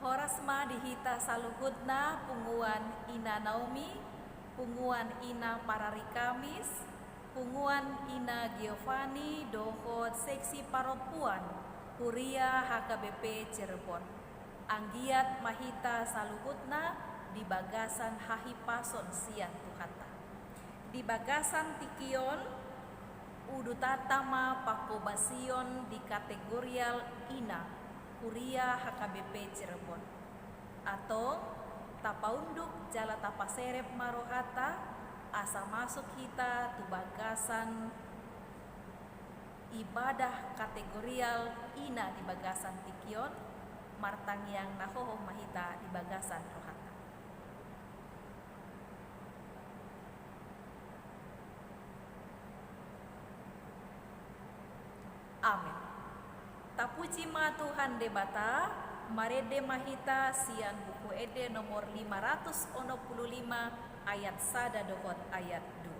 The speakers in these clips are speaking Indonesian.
Horasma dihita saluhutna punguan ina Naomi, punguan ina Pararikamis, punguan ina Giovanni dohot seksi perempuan Huria HKBP Cirebon. Anggiat mahita saluhutna di bagasan hahipason sian tuhata. Di bagasan tikion udutatama pakobasion di kategorial ina Huria HKBP Cirebon atau tapaunduk jala tapaserep marohata asa masuk kita tu bagasan ibadah kategorial ina di bagasan tikion martang yang nahoho mahita di bagasan rohata. Amin. Tapuji ma Tuhan debata, marede mahita sian buku ede nomor 565 ayat sada dohot ayat 2.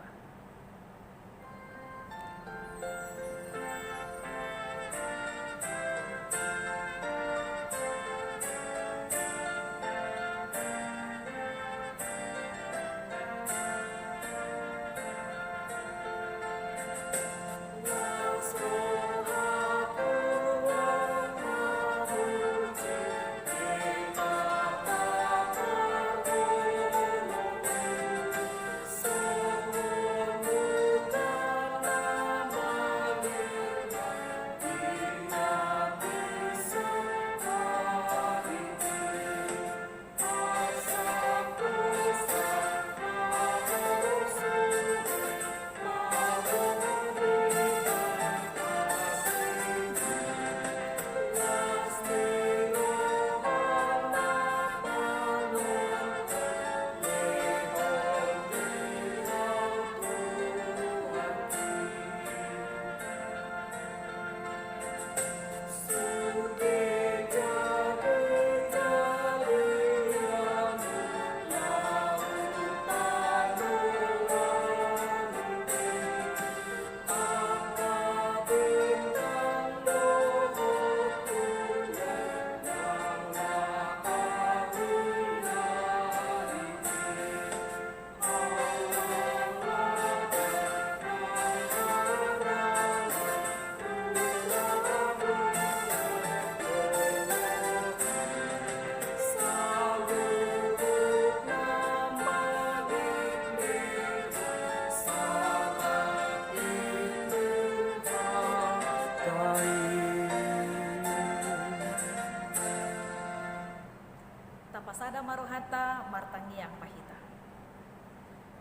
Tapasada marohata martangiang pahita.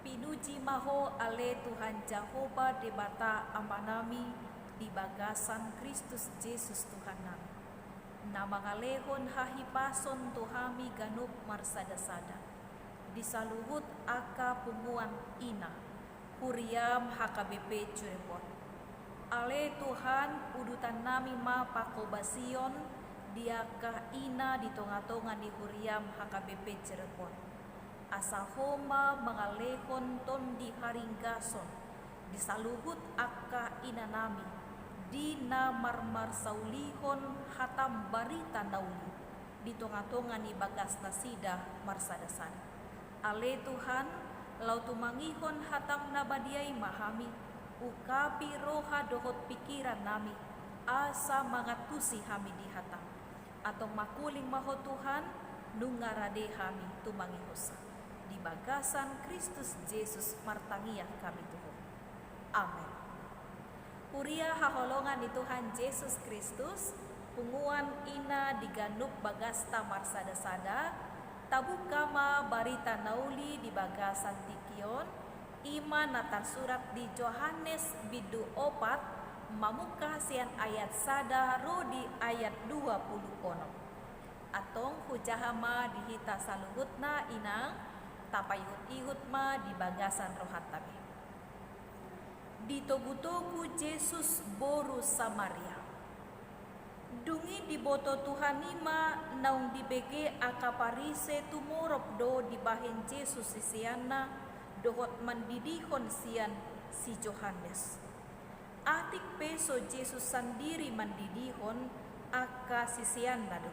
Pinuji maho ale Tuhan Jehovah debata amanami di bagasan Kristus Yesus Tuhan nami. Nama ngalehon hahipason tuhami ganup marsada-sada. Disaluhut aka punguan ina. Huriam HKBP Cirebon. Ale Tuhan udutan nami ma pakobasion diakah ina di tonga-tonga di Huriam HKBP Cirebon. Asa homa mengalehon ton di haringgason. Disaluhut akka ina nami. Di na marmar saulihon hatam barita nauli. Di tonga-tonga ni bagas nasida marsada-sada. Ale Tuhan lau tumangihon hatam nabadiai mahami. Ukapi roha dohot pikiran nami. Asa mangatusi hami di hatam. Atau makuling maho Tuhan nungarade kami tumangihosa di bagasan Kristus Yesus martangiah kami Tuhan. Amin. Huria haholongan di Tuhan Yesus Kristus punguan ina diganup bagasta marsada-sada tabukama barita nauli di bagasan tikion ima natar surat di Yohanes bidu opat mamuka sian ayat sada rodi ayat 20 kono. Atong hujahama dihita saluhutna inang tapayut-ihut ma di bagasan rohat tabi. Ditogu-togu Yesus boru Samaria. Dungi di boto Tuhan ima naung dibege akaparise tumorop do di bahin Yesus sisiana dohot mandidihon sian si Yohanes. Atik peso Yesus sendiri mandidihon aka sisian nado.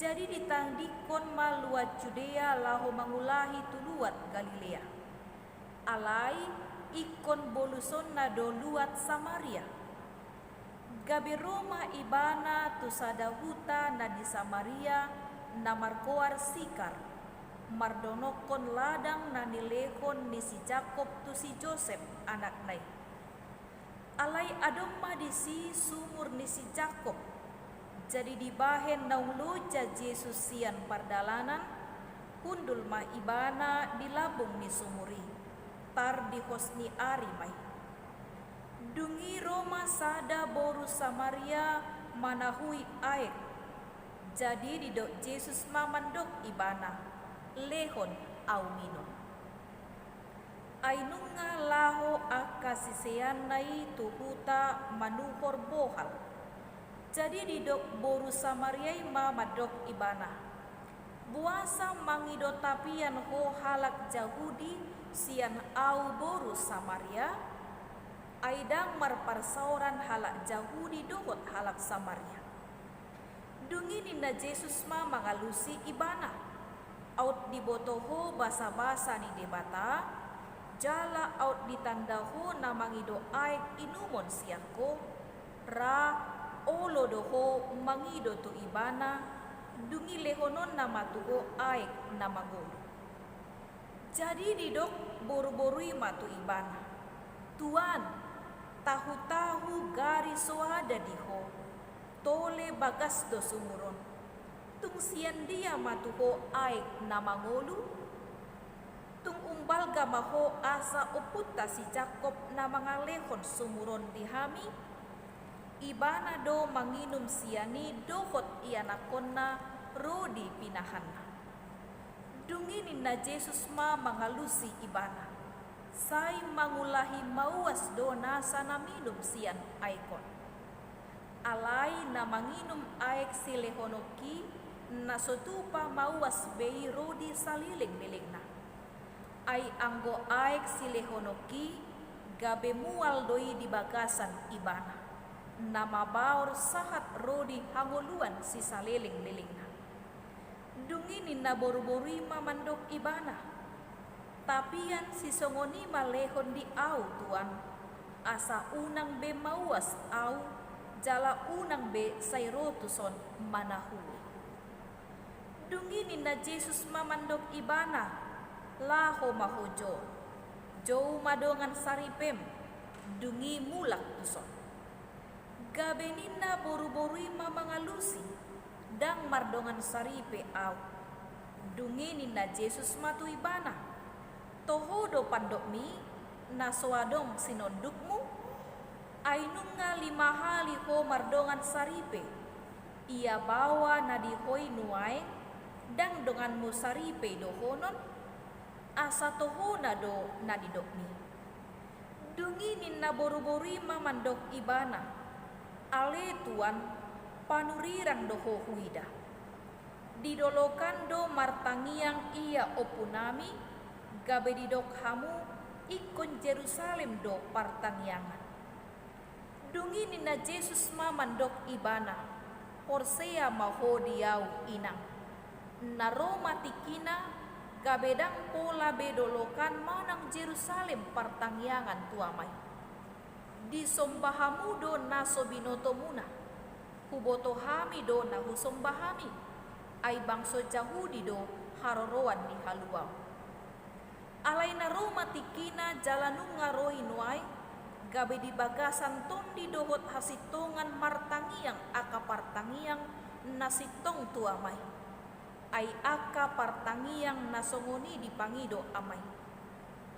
Jadi ditangdikon maluat Judea laho mangulahi tuluat Galilea. Alai ikon boluson na do luat Samaria. Gabi Roma ibana tu sadahuta na di Samaria na markoar sikar. Mardonokon ladang na nilekon ni si Jakob tu si Joseph anak nai. Alai adomma di si sumur ni si Jakob. Jadi dibahen nauluja Yesus sian pardalanan, hundul ma ibana di labung ni sumuri, tar di hosni ari mai. Dungi Roma sada boru Samaria manahui aek. Jadi didok Yesus mamandok ibana, lehon au minum. Ainunga laho akasisean nai tuhuta manuhor bohal. Jadi didok boru Samaria mamadok ibana. Buasa mangido tapian ho halak Yahudi sian au boru Samaria. Aidang marparsauran halak Yahudi dohot halak Samaria. Dungi ninda Yesus mangalusi ibana. Out dibotoho basa-basa ni debata. Jala out ditandaho na mangido aik inumon siangko. Ra olo doho mangido tu ibana, dungi lehonon nama tuho aik nama golu. Jadi didok boru-borui matu ibana. Tuan, tahu-tahu gari soada diho, tole bagas do sumuron. Tung sian dia matuho aik nama golu. Tung umbal gamaho asa oputa si Jakob nama ngalehon sumuron dihami. Ibana do manginum siani dohot ianakonna rodi pinahanna. Dungi ninna Yesus mangalusi ibana. Sai mangulahi mauas do nasa na minum sian aikon. Alai na manginum aek silehonoki na sotupa mauas bei rodi saliling-lilingna. Ai anggo aek silehonoki gabe mual doi di bagasan ibana. Nama baur sahat rodi hangoluan si saliling-lilingna. Dungi ninna boru-borui mamandok ibana. Tapian si songoni malehon di au tuan. Asa unang be mauas au, jala unang be sairotuson manahui. Dungi ninna Yesus mamandok ibana. Laho mahojo. Jou madongan saripem. Dungi mulak tuson. Gabenina boru-borui mamangalusi dang mardongan saripe au. Dungi ninna Yesus matu ibana. Tohodo pandokmi na soadong sinondukmu. Ainunga 5 hali ho mardongan saripe. Ia bawa na dihoi nuai dang donganmu saripe dohonon. Asa tohona do na didokmi. Dungi ninna boru-borui mamandok ibana. Ale tuan panurirang doho huida. Didolokan do martangiang ia opunami. Gabe didok hamu ikon Jerusalem do partangiangan. Dungi ninna Yesus mamandok ibana. Porsea maho diau inang. Na Roma tikina gabedang pola bedolokan manang Jerusalem partangiangan tuamai. Di sombahamu do na sobinoto muna. Huboto hami do na husombahami. Ay bangso Yahudi do haroroan ni haluaw. Alay na Roma tikina jalanunga roi nuay. Gabe di bagasan tondi dohot hasitongan martangiang aka partangiang nasitong tuamay. Ay aka partangiang nasongoni di pangido amay.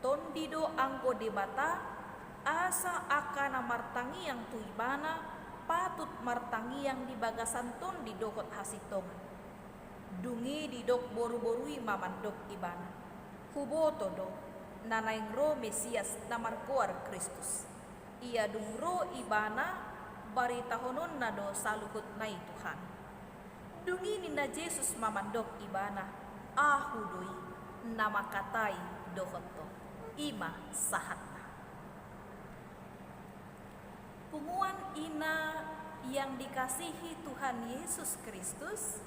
Tondi do anggo debata. Asa akana martangiang tu ibana patut martangiang di bagasan ton di dohot hasitongan. Dungi di dok boru-borui mamandok ibana. Huboto do nanaing ro Mesias namarkoar Kristus. Ia dung ro ibana baritahonon na do saluhut nai Tuhan. Dungi ninda Yesus mamandok ibana. Ahudoi nama katai dohot to. Ima sahat. Punguan ina yang dikasihi Tuhan Yesus Kristus,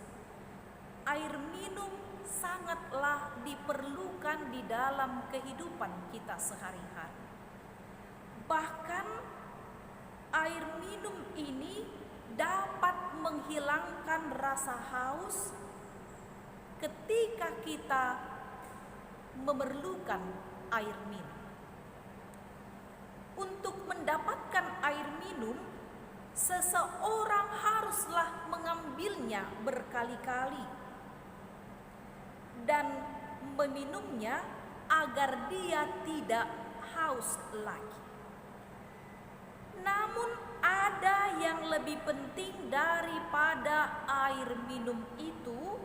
air minum sangatlah diperlukan di dalam kehidupan kita sehari-hari. Bahkan air minum ini dapat menghilangkan rasa haus ketika kita memerlukan air minum. Untuk mendapatkan air minum, seseorang haruslah mengambilnya berkali-kali dan meminumnya agar dia tidak haus lagi. Namun ada yang lebih penting daripada air minum itu,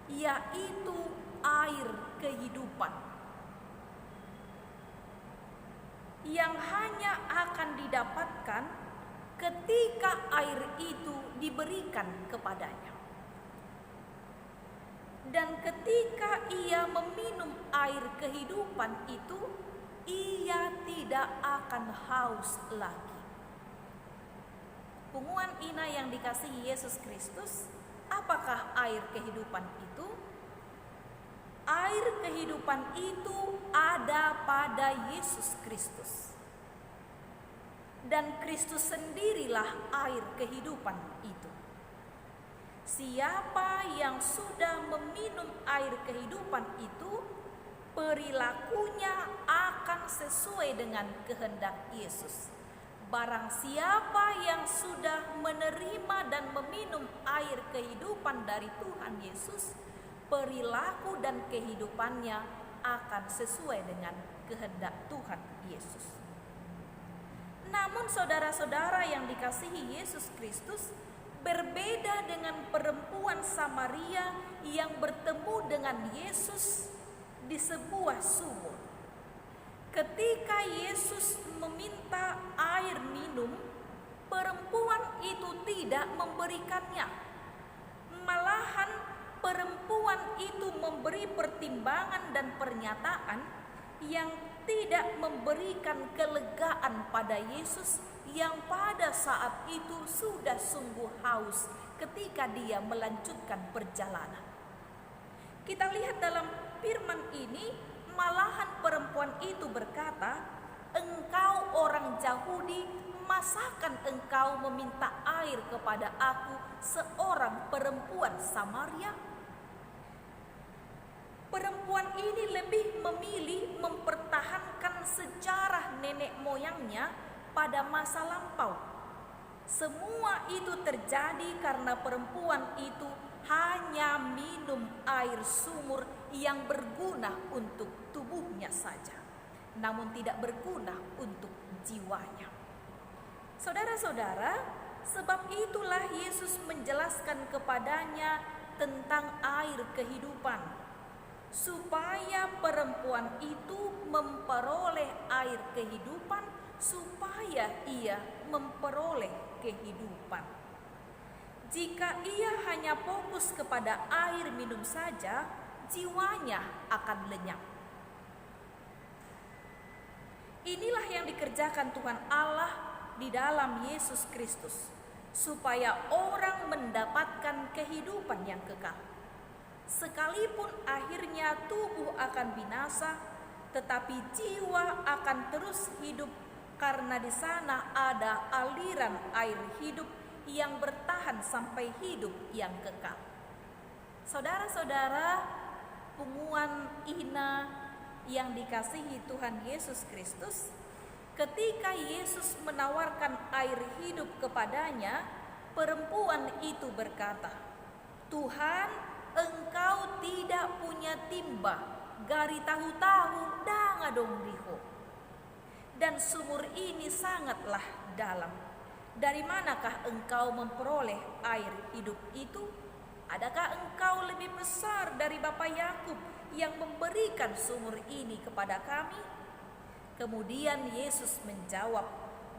yaitu air kehidupan yang hanya akan didapatkan ketika air itu diberikan kepadanya. Dan ketika ia meminum air kehidupan itu, ia tidak akan haus lagi. Punguan Ina yang dikasihi Yesus Kristus, apakah air kehidupan itu? Air kehidupan itu ada pada Yesus Kristus. Dan Kristus sendirilah air kehidupan itu. Siapa yang sudah meminum air kehidupan itu, perilakunya akan sesuai dengan kehendak Yesus. Barang siapa yang sudah menerima dan meminum air kehidupan dari Tuhan Yesus, perilaku dan kehidupannya akan sesuai dengan kehendak Tuhan Yesus. Namun saudara-saudara yang dikasihi Yesus Kristus, berbeda dengan perempuan Samaria yang bertemu dengan Yesus di sebuah sumur. Ketika Yesus meminta air minum, perempuan itu tidak memberikannya. Malahan perempuan itu memberi pertimbangan dan pernyataan yang tidak memberikan kelegaan pada Yesus yang pada saat itu sudah sungguh haus ketika dia melanjutkan perjalanan. Kita lihat dalam firman ini, malahan perempuan itu berkata, "Engkau orang Yahudi, masakan engkau meminta air kepada aku, seorang perempuan Samaria?" Perempuan ini lebih memilih mempertahankan sejarah nenek moyangnya pada masa lampau. Semua itu terjadi karena perempuan itu hanya minum air sumur yang berguna untuk tubuhnya saja, namun tidak berguna untuk jiwanya. Saudara-saudara, sebab itulah Yesus menjelaskan kepadanya tentang air kehidupan, supaya perempuan itu memperoleh air kehidupan, supaya ia memperoleh kehidupan. Jika ia hanya fokus kepada air minum saja, jiwanya akan lenyap. Inilah yang dikerjakan Tuhan Allah di dalam Yesus Kristus, supaya orang mendapatkan kehidupan yang kekal. Sekalipun akhirnya tubuh akan binasa, tetapi jiwa akan terus hidup karena di sana ada aliran air hidup yang bertahan sampai hidup yang kekal. Saudara-saudara, punguan Ina yang dikasihi Tuhan Yesus Kristus, ketika Yesus menawarkan air hidup kepadanya, perempuan itu berkata, "Tuhan, engkau tidak punya timba, gari tahu-tahu dangadong diho. Dan sumur ini sangatlah dalam. Dari manakah engkau memperoleh air hidup itu? Adakah engkau lebih besar dari Bapa Yakub yang memberikan sumur ini kepada kami?" Kemudian Yesus menjawab,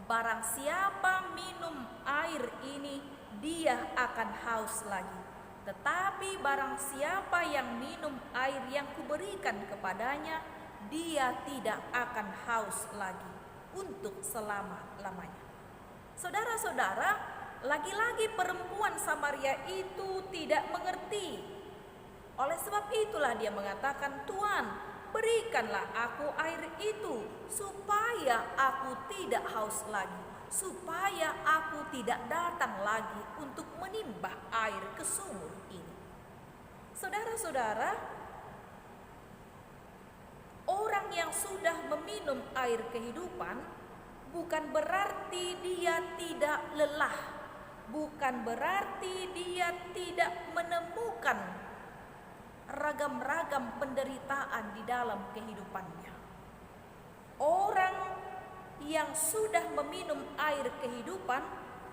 "Barang siapa minum air ini, dia akan haus lagi. Tetapi barang siapa yang minum air yang kuberikan kepadanya, dia tidak akan haus lagi untuk selama-lamanya." Saudara-saudara, lagi-lagi perempuan Samaria itu tidak mengerti Oleh sebab itulah dia mengatakan, Tuhan, berikanlah aku air itu supaya aku tidak haus lagi, supaya aku tidak datang lagi untuk menimbah air ke sumur ini. Saudara-saudara, orang yang sudah meminum air kehidupan bukan berarti dia tidak lelah, bukan berarti dia tidak menemukan ragam-ragam penderitaan di dalam kehidupannya. Orang yang sudah meminum air kehidupan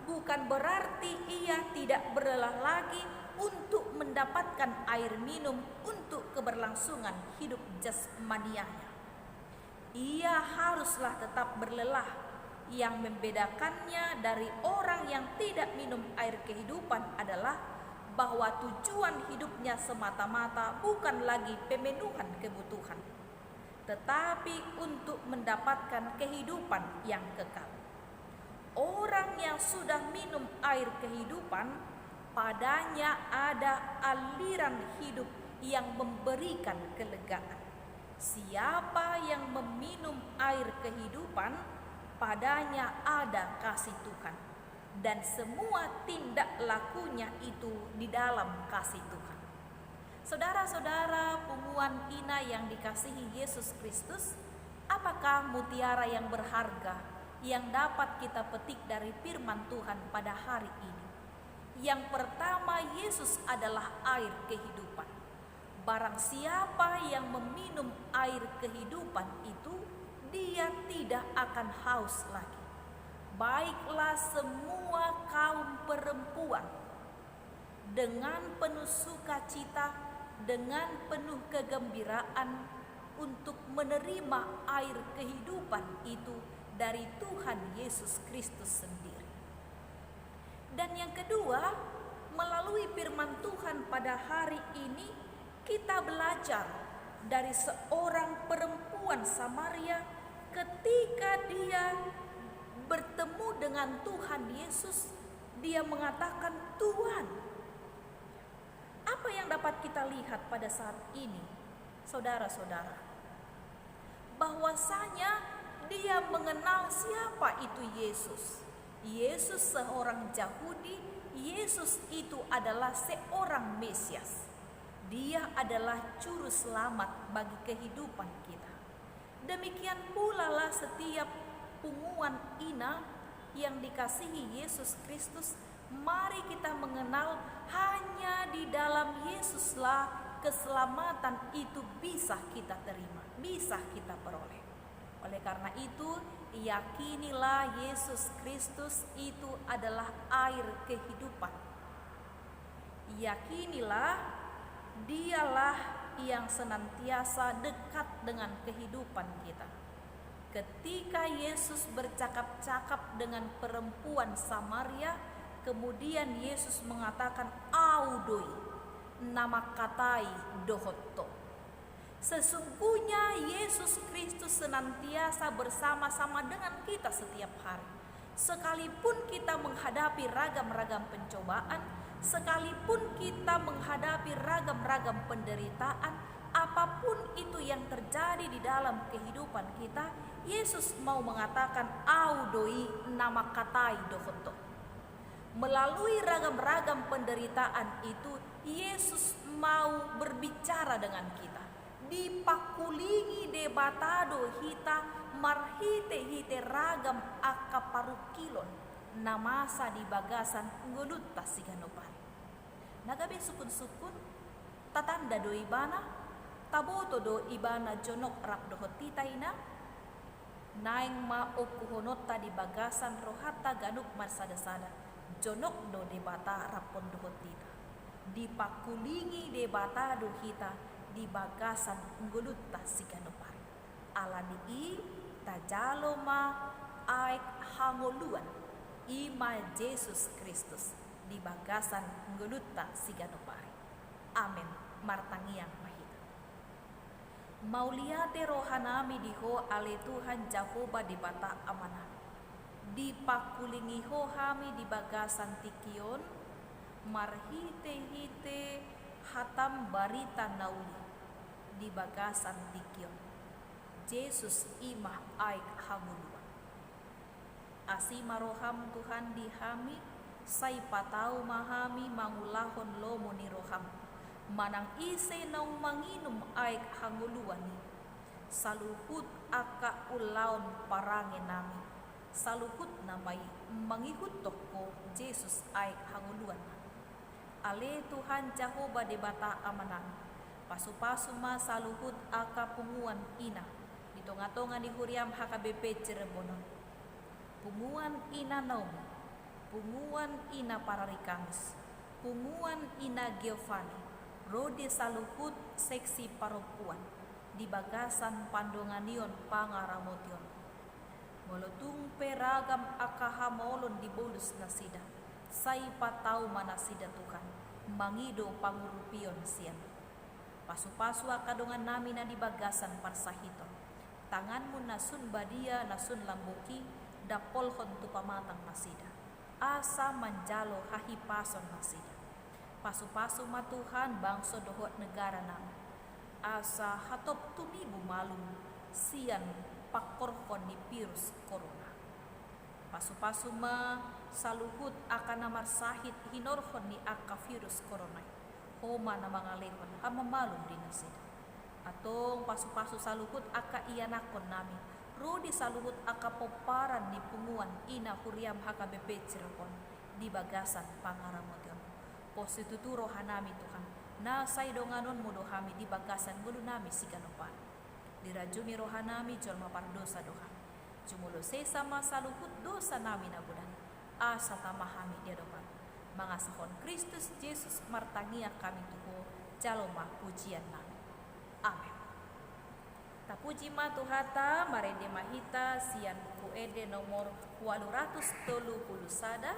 bukan berarti ia tidak berlelah lagi untuk mendapatkan air minum untuk keberlangsungan hidup jasmanianya. Ia haruslah tetap berlelah. Yang membedakannya dari orang yang tidak minum air kehidupan adalah bahwa tujuan hidupnya semata-mata bukan lagi pemenuhan kebutuhan, tetapi untuk mendapatkan kehidupan yang kekal. Orang yang sudah minum air kehidupan, padanya ada aliran hidup yang memberikan kelegaan. Siapa yang meminum air kehidupan, padanya ada kasih Tuhan, dan semua tindak lakunya itu di dalam kasih Tuhan. Saudara-saudara punguan ina yang dikasihi Yesus Kristus, apakah mutiara yang berharga yang dapat kita petik dari firman Tuhan pada hari ini? Yang pertama, Yesus adalah air kehidupan. Barang siapa yang meminum air kehidupan itu, dia tidak akan haus lagi. Baiklah semua kaum perempuan, dengan penuh sukacita, dengan penuh kegembiraan untuk menerima air kehidupan itu dari Tuhan Yesus Kristus sendiri. Dan yang kedua, melalui firman Tuhan pada hari ini kita belajar dari seorang perempuan Samaria ketika dia bertemu dengan Tuhan Yesus. Dia mengatakan, Tuhan. Apa yang dapat kita lihat pada saat ini, saudara-saudara? Bahwasanya dia mengenal siapa itu Yesus. Yesus seorang Yahudi, Yesus itu adalah seorang Mesias. Dia adalah juru selamat bagi kehidupan kita. Demikian pula lah setiap punguan ina yang dikasihi Yesus Kristus. Mari kita mengenal hanya di dalam Yesuslah keselamatan itu bisa kita terima, bisa kita peroleh. Oleh karena itu, yakinilah Yesus Kristus itu adalah air kehidupan. Yakinilah Dialah yang senantiasa dekat dengan kehidupan kita. Ketika Yesus bercakap-cakap dengan perempuan Samaria, kemudian Yesus mengatakan, Audoi, nama katai dohotto. Sesungguhnya Yesus Kristus senantiasa bersama-sama dengan kita setiap hari. Sekalipun kita menghadapi ragam-ragam pencobaan, sekalipun kita menghadapi ragam-ragam penderitaan, apapun itu yang terjadi di dalam kehidupan kita, Yesus mau mengatakan, Audoi nama katai dohotto. Melalui ragam-ragam penderitaan itu, Yesus mau berbicara dengan kita. Dipakulingi debatado hita marhite-hite ragam akaparukilon namasa di bagasan ngolutta siganopan. Nagabe sukun-sukun tatanda do ibana taboto do ibana jonok rap dohotita ina naing ma okuhonota di bagasan rohata ganuk marsada-sada jonok do debata rapon dohotita dipakulingi debata do hita di bagasan ngolutta siganopan. Alani i tajalo ma aik hangoluan ima Yesus Kristus di bagasan ngolutta siganopari. Amen. Martangiang mahita. Mauliate rohanami diho ale Tuhan Jehovah di bata amanah. Dipakulingi ho hami di bagasan tikion marhite-hite hatam barita nauli di bagasan dikion. Yesus imah aik hamuluan. Asima roham Tuhan dihami, say patau mahami mangulahon lomo ni roham. Manang ise naung manginum aik hanguluani. Saluhut aka ulaon parange nami. Saluhut namay mangihutok ko Yesus aik hanguluan. Ale Tuhan Jehovah debata amanan. Pasu-pasu ma saluhut aka punguan ina. Ditonga-tonga ni huriam HKBP Cirebonon. Punguan ina naum. Punguan ina Pararikamis. Punguan ina Giovanni. Rode saluhut seksi perempuan di bagasan Pandonganion Pangaramotion. Molotung peragam akahamolon di bolus nasida. Say patau manasida Tuhan. Mangido pangurupion sian. Pasu-pasu akadongan nami na di bagasan parsahiton. Tanganmu nasun badia nasun lambuki dapolhon tu pamatang nasida. Asa manjalo hahipason nasida. Pasu-pasu matuhan bangsa dohot negara nami. Asa hatop tumibu malum sian pakorkon ni virus corona. Pasu-pasu ma saluhut akan namar sahid hinorhon ni aka virus corona. Homa na mga lehon hamamalum dinasida. Atong pasu-pasu saluhut aka iyanakon nami. Rodi saluhut aka poparan ni punguan ina huriam HKBP Cirebon di bagasan Pangaramotion. Positutu rohanami Tuhan. Nasay donganon mo dohami di bagasan mulu nami si kanupan. Dirajumi rohanami jolma pardosa doha. Jumulo sesama saluhut dosa nami nabudan. Asa tamahami dia dopan. Mga sahon Kristus Yesus martangia kami tuho. Jaloma pujian nami. Amin. Tapuji ma tuhata marende mahita sian buku ede nomor 830 sada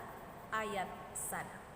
ayat sada.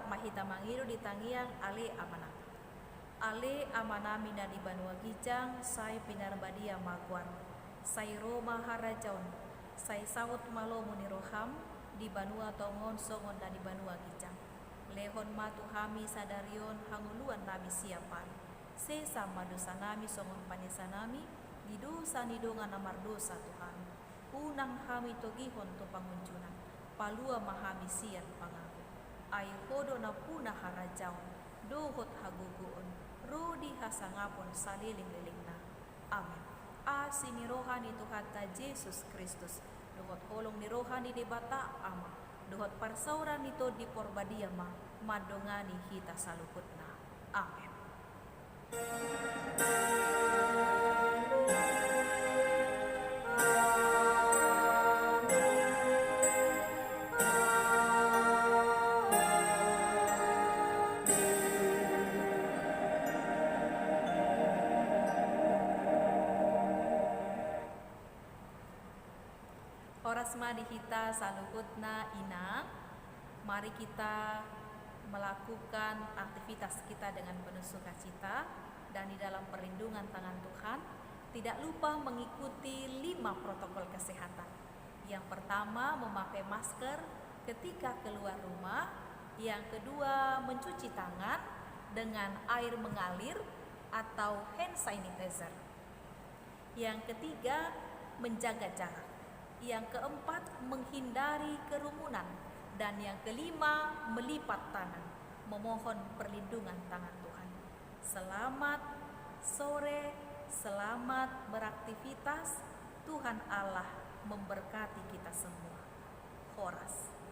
Mahita mangiru di tangiang ale amana. Ale amanami na di Banua Gijang, say pinarbadia maguan. Say Roma harajaon, say sawut malomo ni roham, di Banua tongon songon na di Banua Gijang. Lehon matuhami sadarion hanguluan nami siapan. Sesa madosa nami songon panisa nami, di dosa ni donga namar dosa Tuhan. Unang hami togihon to pangunjunan, palua mahami sian pangaku. Ay hodo na puna harajaon, dohot haguguon, rodi hasangapon saliling-liling na. Amin. Asi ni rohani Tuhata Yesus Kristus, dohot holong ni rohani di bata ama, dohot parsauran nito di porbadia ma, madongani hita salukut na. Amin. Oras ma dihita saluhut na ina, mari kita melakukan aktivitas kita dengan penuh sukacita dan di dalam perlindungan tangan Tuhan. Tidak lupa mengikuti 5 protokol kesehatan. Yang pertama, memakai masker ketika keluar rumah. Yang kedua, mencuci tangan dengan air mengalir atau hand sanitizer. Yang ketiga, menjaga jarak. Yang keempat, menghindari kerumunan. Dan yang kelima, melipat tangan, memohon perlindungan tangan Tuhan. Selamat sore, selamat beraktivitas. Tuhan Allah memberkati kita semua. Horas.